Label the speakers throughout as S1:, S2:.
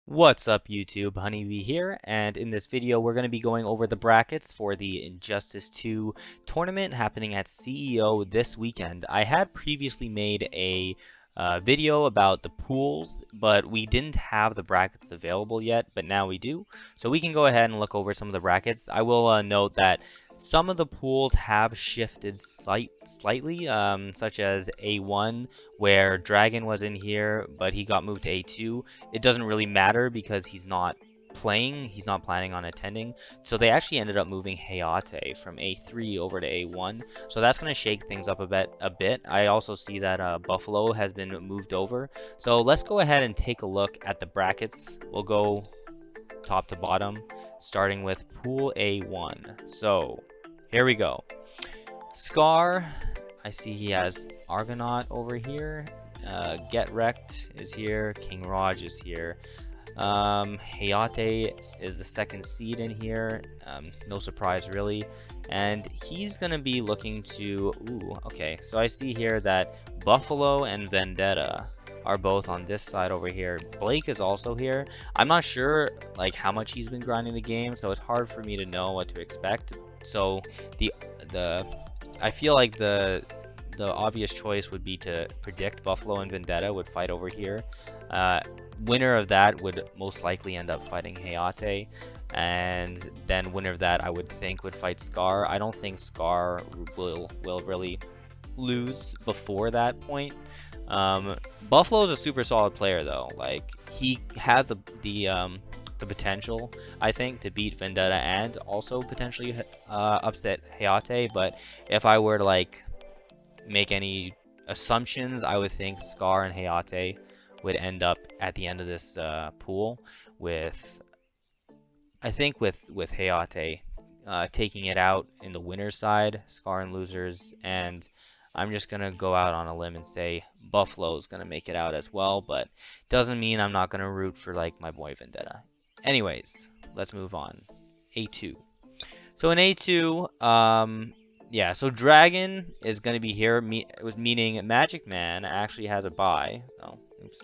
S1: What's up YouTube, Honeybee here, and in this video we're going to be going over the brackets for the Injustice 2 tournament happening at CEO this weekend. I had previously made a video about the pools, but we didn't have the brackets available yet, but now we do. So we can go ahead and look over some of the brackets. I will note that some of the pools have shifted slightly, such as A1, where Dragon was in here, but he got moved to A2. It doesn't really matter because he's not playing, he's not planning on attending. So they actually ended up moving Hayate from A3 over to A1. So that's going to shake things up a bit. I also see that Buffalo has been moved over. So let's go ahead and take a look at the brackets. We'll go top to bottom, starting with Pool A1. So here we go. Scar, I see he has Argonaut over here. Get Wrecked is here. King Raj is here. Hayate is the second seed in here. No surprise really. And he's gonna be looking to. Ooh, okay. So I see here that Buffalo and Vendetta are both on this side over here. Blake is also here. I'm not sure like how much he's been grinding the game, so it's hard for me to know what to expect. So I feel like the obvious choice would be to predict Buffalo and Vendetta would fight over here. Winner of that would most likely end up fighting Hayate, and then winner of that I would think would fight Scar. I don't think Scar will really lose before that point. Buffalo is a super solid player though. Like he has the potential, I think, to beat Vendetta and also potentially upset Hayate. But if I were to like make any assumptions, I would think Scar and Hayate would end up at the end of this pool with, I think with Hayate taking it out in the winner's side, Scar and losers, and I'm just gonna go out on a limb and say Buffalo's gonna make it out as well, but doesn't mean I'm not gonna root for like my boy Vendetta. Anyways, let's move on. A2. So in A2, yeah, so Dragon is going to be here, meaning Magic Man actually has a bye. Oh, oops.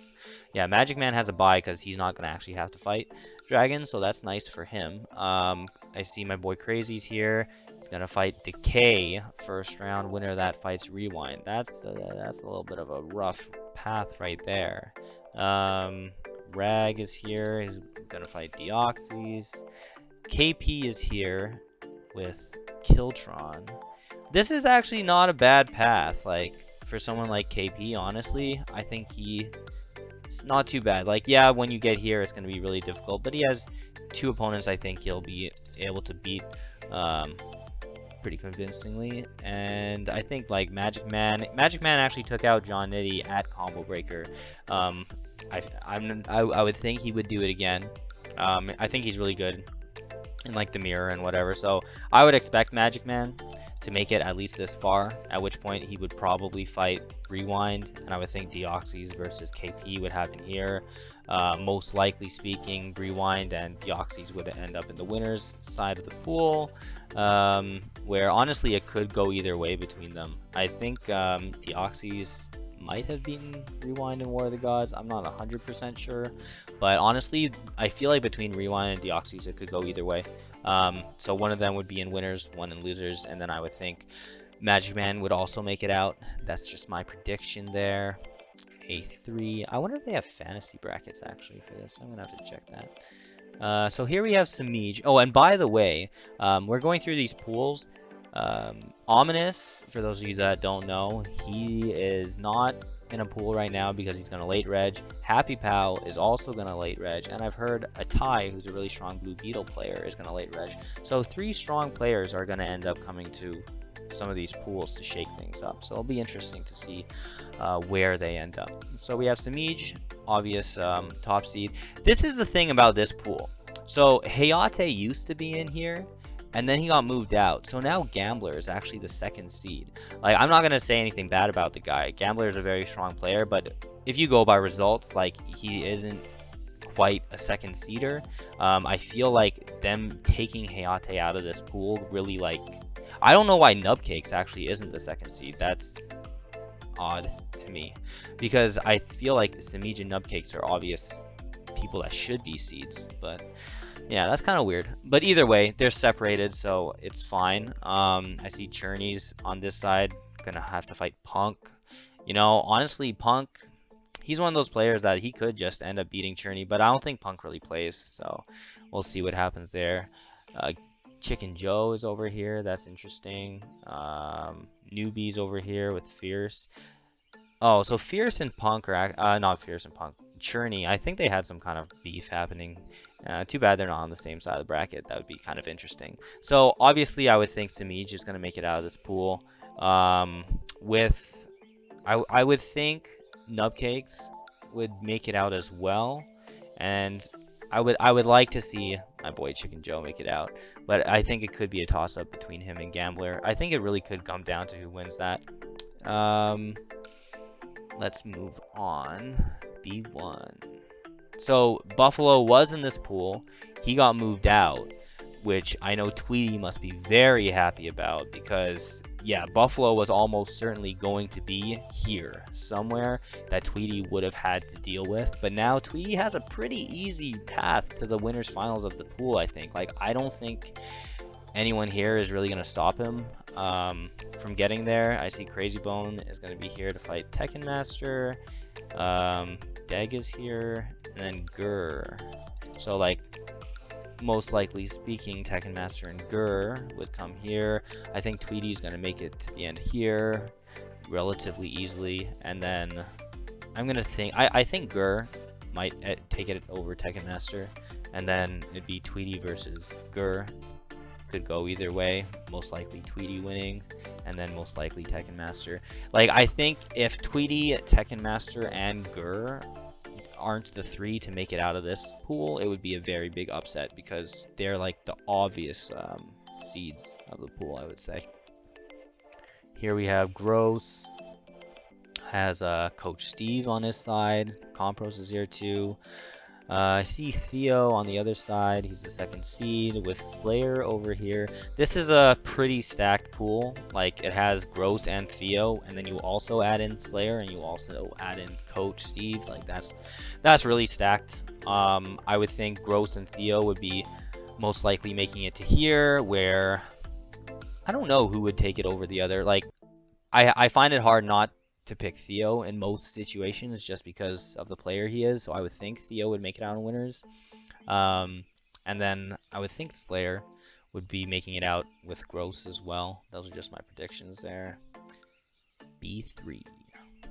S1: Yeah, Magic Man has a bye because he's not going to actually have to fight Dragon, so that's nice for him. I see my boy Crazy's here. He's going to fight Decay first round. Winner of that fights Rewind. That's a little bit of a rough path right there. Rag is here. He's going to fight Deoxys. KP is here with Kiltron. This is actually not a bad path, like, for someone like KP, honestly. I think it's not too bad. Like, yeah, when you get here, it's going to be really difficult, but he has two opponents I think he'll be able to beat pretty convincingly. And I think, like, Magic Man actually took out John Nitty at Combo Breaker. I would think he would do it again. I think he's really good in, like, the mirror and whatever, so I would expect Magic Man to make it at least this far, at which point he would probably fight Rewind, and I would think Deoxys versus KP would happen here. Most likely speaking, Rewind and Deoxys would end up in the winner's side of the pool, where honestly it could go either way between them. I think Deoxys might have beaten Rewind in War of the Gods. I'm not 100% sure, but honestly, I feel like between Rewind and Deoxys, it could go either way. So one of them would be in winners, one in losers, and then I would think Magic Man would also make it out. That's just my prediction there. A3. I wonder if they have fantasy brackets actually for this. I'm gonna have to check that. So here we have Samij. Oh, and by the way, we're going through these pools. Ominous, for those of you that don't know, he is not in a pool right now because he's going to late reg. Happy Pal is also going to late reg, and I've heard Atai, who's a really strong Blue Beetle player, is going to late reg. So 3 strong players are going to end up coming to some of these pools to shake things up. So it'll be interesting to see where they end up. So we have Samij, obvious top seed. This is the thing about this pool. So Hayate used to be in here, and then he got moved out. So now Gambler is actually the second seed. Like, I'm not going to say anything bad about the guy. Gambler is a very strong player, but if you go by results, like, he isn't quite a second seeder. I feel like them taking Hayate out of this pool really, like, I don't know why Nubcakes actually isn't the second seed. That's odd to me, because I feel like Samij and Nubcakes are obvious people that should be seeds, but yeah, that's kind of weird. But either way, they're separated, so it's fine. I see Journey's on this side, gonna have to fight Punk. You know, honestly, Punk, he's one of those players that he could just end up beating Cherney, but I don't think Punk really plays, so we'll see what happens there. Uh, Chicken Joe is over here. That's interesting. Newbie's over here with Fierce. Oh, so Fierce and Punk are not Fierce and Punk. Cherney, I think they had some kind of beef happening. Too bad they're not on the same side of the bracket. That would be kind of interesting. So obviously, I would think Samij is going to make it out of this pool. I would think Nubcakes would make it out as well, and I would like to see my boy Chicken Joe make it out, but I think it could be a toss-up between him and Gambler. I think it really could come down to who wins that. Let's move on. B1. So Buffalo was in this pool. He got moved out, which I know Tweety must be very happy about because, yeah, Buffalo was almost certainly going to be here somewhere that Tweety would have had to deal with. But now Tweety has a pretty easy path to the winners finals of the pool, I think. Like, I don't think anyone here is really going to stop him from getting there. I see Crazy Bone is going to be here to fight Tekken Master. Deg is here, and then Gur. So, like, most likely speaking, Tekken Master and Gur would come here. I think Tweety's going to make it to the end here relatively easily. And then I'm going to think, I think Gur might take it over Tekken Master. And then it'd be Tweety versus Gur. Could go either way. Most likely Tweety winning. And then most likely Tekken Master. Like, I think if Tweety, Tekken Master, and Gur aren't the three to make it out of this pool, it would be a very big upset because they're like the obvious seeds of the pool, I would say. Here we have Gross, has Coach Steve on his side. Compros is here too. I see Theo on the other side. He's the second seed with Slayer over here. This is a pretty stacked pool. Like, it has Gross and Theo, and then you also add in Slayer, and you also add in Coach Steve. Like, that's really stacked. I would think Gross and Theo would be most likely making it to here, where I don't know who would take it over the other. Like, I find it hard not to pick Theo in most situations just because of the player he is, so I would think Theo would make it out in winners. And then I would think Slayer would be making it out with Gross as well. Those are just my predictions there. B3.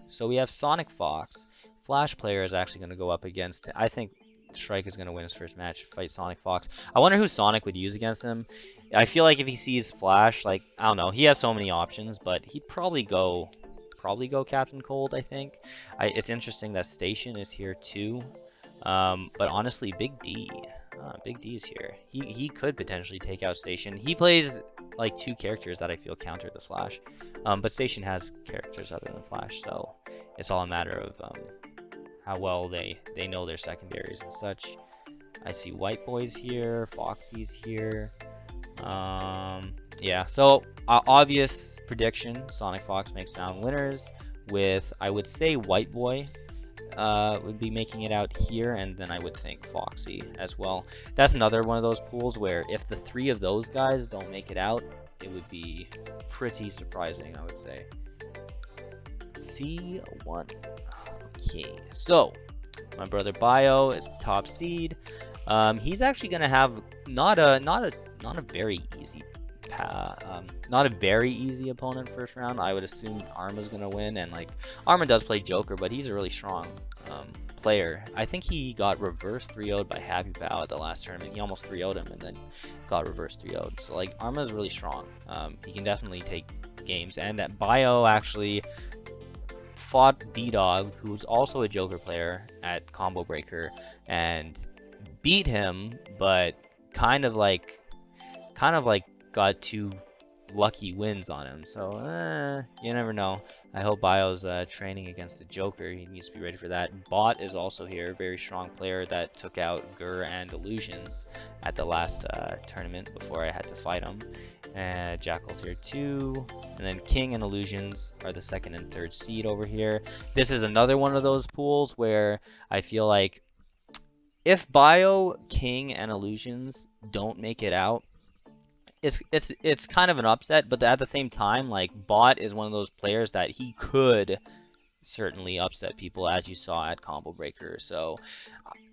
S1: So we have Sonic Fox. Flash player is actually going to go up against, I think Strike is going to win his first match, fight Sonic Fox. I wonder who Sonic would use against him. I feel like if he sees Flash, like, I don't know, he has so many options, but he'd probably go Captain Cold, I think. It's interesting that Station is here too. But honestly, Big D is here. He could potentially take out Station. He plays like two characters that I feel counter the Flash. But Station has characters other than Flash, so it's all a matter of how well they know their secondaries and such. I see White Boy's here, Foxy's here. Yeah, so obvious prediction, Sonic Fox makes down winners with, I would say, White Boy would be making it out here, and then I would think Foxy as well. That's another one of those pools where if the three of those guys don't make it out, it would be pretty surprising, I would say. C1. Okay, so my brother Bio is top seed. He's actually gonna have not a very easy not a very easy opponent first round. I would assume Arma's gonna win, and like Arma does play Joker, but he's a really strong player. I think he got reverse 3-0'd by Happy Pal at the last tournament. He almost 3-0'd him and then got reverse 3-0'd. So like Arma is really strong. He can definitely take games, and that Bio actually fought D-Dog, who's also a Joker player, at Combo Breaker and beat him, but kind of like got two lucky wins on him. So you never know. I hope Bio's training against the Joker. He needs to be ready for that. Bot is also here, very strong player that took out Gur and Illusions at the last tournament before I had to fight him. Jackal's here too, and then King and Illusions are the second and third seed over here. This is another one of those pools where I feel like if Bio, King, and Illusions don't make it out, it's kind of an upset, but at the same time, like, Bot is one of those players that he could certainly upset people, as you saw at Combo Breaker. So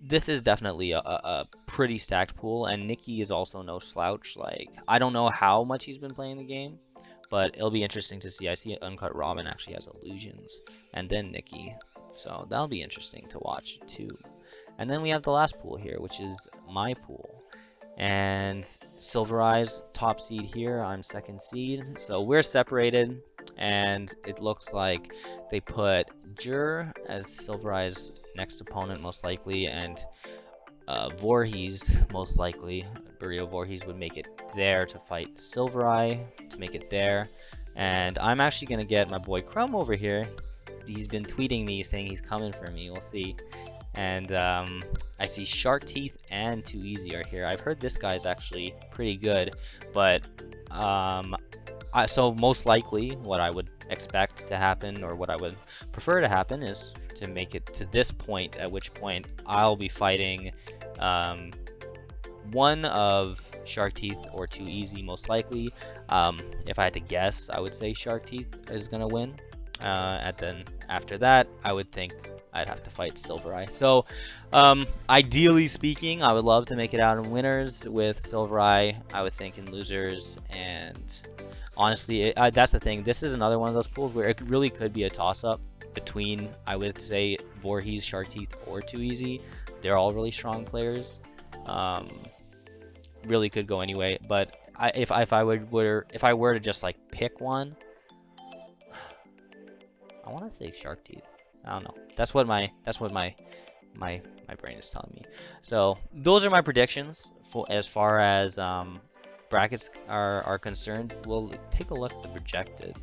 S1: this is definitely a pretty stacked pool, and Nikki is also no slouch. Like, I don't know how much he's been playing the game, but it'll be interesting to see. I see Uncut Robin actually has Illusions, and then Nikki. So that'll be interesting to watch too. And then we have the last pool here, which is my pool. And Silver Eyes top seed here, I'm second seed. So we're separated, and it looks like they put Jur as Silver Eyes' next opponent most likely, and Voorhees most likely. Burrito Voorhees would make it there to fight Silver Eye, to make it there. And I'm actually going to get my boy Crumb over here. He's been tweeting me saying he's coming for me. We'll see. And I see Shark Teeth and Too Easy are here. I've heard this guy's actually pretty good, but so most likely what I would expect to happen, or what I would prefer to happen, is to make it to this point, at which point I'll be fighting one of Shark Teeth or Too Easy most likely. If I had to guess, I would say Shark Teeth is gonna win. And then after that, I would think I'd have to fight Silver Eye. So, ideally speaking, I would love to make it out in winners with Silver Eye. I would think in losers, and honestly, that's the thing. This is another one of those pools where it really could be a toss-up between, I would say, Voorhees, Shark Teeth, or Too Easy. They're all really strong players. Really could go anyway. But if I were to just like pick one, I want to say Shark Teeth. I don't know. That's what my brain is telling me. So those are my predictions for as far as brackets are concerned. We'll take a look at the projected.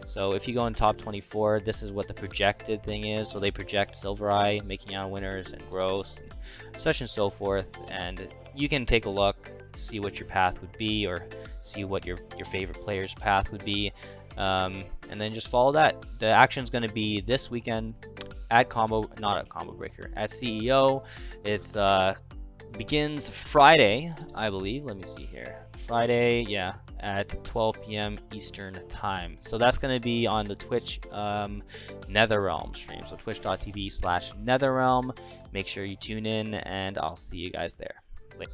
S1: So if you go in top 24, this is what the projected thing is. So they project Silver Eye making out winners, and Gross, and such and so forth. And you can take a look, see what your path would be, or see what your favorite player's path would be. And then just follow that. The action's going to be this weekend at not at Combo Breaker, at CEO. It's begins Friday, I believe. Let me see here. Friday, yeah, at 12 p.m. Eastern time. So that's going to be on the Twitch NetherRealm stream. So twitch.tv/NetherRealm. Make sure you tune in, and I'll see you guys there. Later.